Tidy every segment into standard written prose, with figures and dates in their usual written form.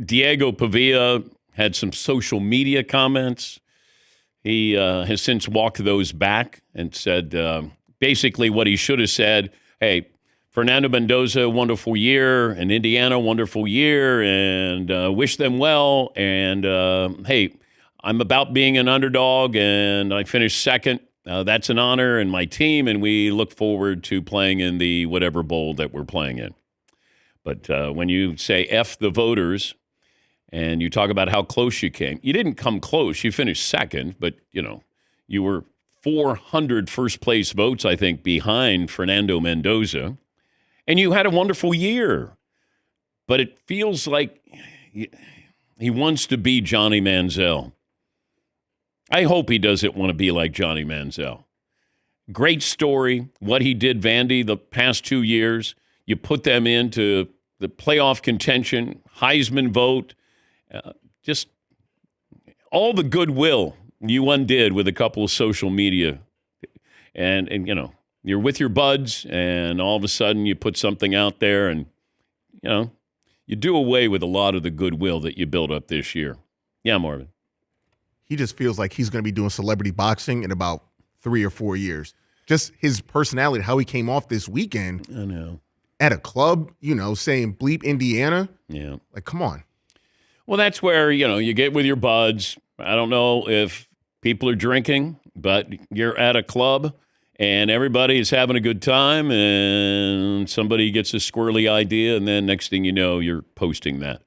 Diego Pavia had some social media comments. He has since walked those back and said basically what he should have said, hey, Fernando Mendoza, wonderful year, and Indiana, wonderful year, and wish them well. And, hey, I'm about being an underdog, and I finished second. That's an honor, and my team, and we look forward to playing in the whatever bowl that we're playing in. But when you say F the voters and you talk about how close you came, you didn't come close. You finished second, but, you were 400 first-place votes, I think, behind Fernando Mendoza. And you had a wonderful year. But it feels like he wants to be Johnny Manziel. I hope he doesn't want to be like Johnny Manziel. Great story, what he did, Vandy, the past 2 years. You put them into the playoff contention, Heisman vote, just all the goodwill you undid with a couple of social media. And you're with your buds, and all of a sudden you put something out there, and, you do away with a lot of the goodwill that you built up this year. Yeah, Marvin. He just feels like he's going to be doing celebrity boxing in about 3 or 4 years. Just his personality, how he came off this weekend. I know. At a club, saying bleep Indiana. Yeah. Like, come on. Well, that's where, you get with your buds. I don't know if people are drinking, but you're at a club and everybody is having a good time and somebody gets a squirrely idea, and then next thing you know, you're posting that.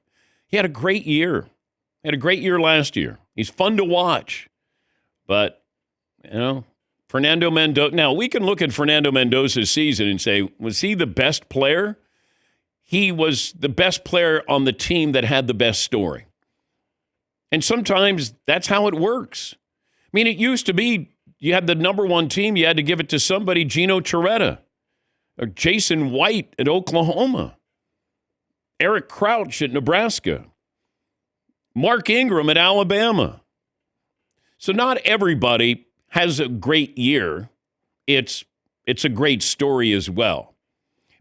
He had a great year. He had a great year last year. He's fun to watch. But, Fernando Mendoza. Now, we can look at Fernando Mendoza's season and say, was he the best player? He was the best player on the team that had the best story. And sometimes that's how it works. I mean, it used to be you had the number one team, you had to give it to somebody, Gino Torretta, or Jason White at Oklahoma, Eric Crouch at Nebraska, Mark Ingram at Alabama. So not everybody has a great year. It's a great story as well.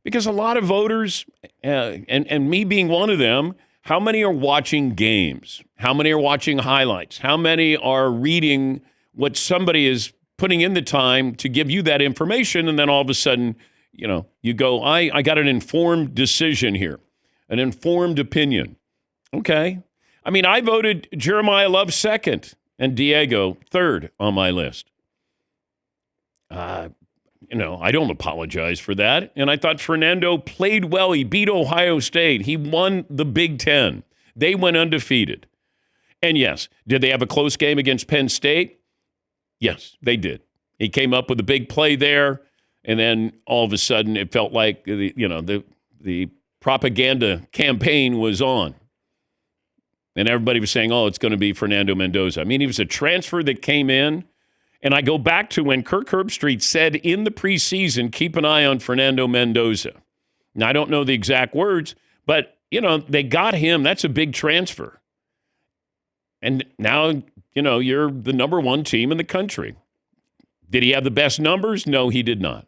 Because a lot of voters, and me being one of them, how many are watching games? How many are watching highlights? How many are reading what somebody is putting in the time to give you that information, and then all of a sudden, you go, I got an informed decision here, an informed opinion. Okay. I mean, I voted Jeremiah Love second and Diego third on my list. I don't apologize for that. And I thought Fernando played well. He beat Ohio State. He won the Big Ten. They went undefeated. And yes, did they have a close game against Penn State? Yes, they did. He came up with a big play there, and then all of a sudden it felt like the propaganda campaign was on. And everybody was saying, it's going to be Fernando Mendoza. I mean, he was a transfer that came in. And I go back to when Kirk Herbstreit said in the preseason, keep an eye on Fernando Mendoza. Now, I don't know the exact words, but, they got him. That's a big transfer. And now, you're the number one team in the country. Did he have the best numbers? No, he did not.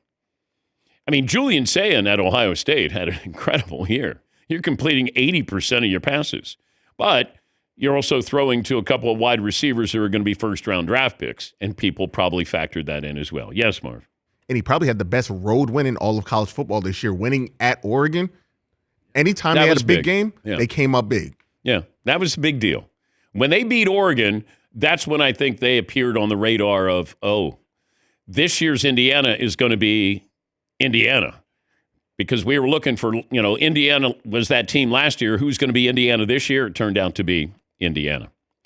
I mean, Julian Sayin at Ohio State had an incredible year. You're completing 80% of your passes. But you're also throwing to a couple of wide receivers who are going to be first-round draft picks, and people probably factored that in as well. Yes, Marv? And he probably had the best road win in all of college football this year, winning at Oregon. Anytime they had a big game, they came up big. Yeah, that was a big deal. When they beat Oregon, that's when I think they appeared on the radar of, this year's Indiana is going to be Indiana. Because we were looking for, Indiana was that team last year. Who's going to be Indiana this year? It turned out to be Indiana.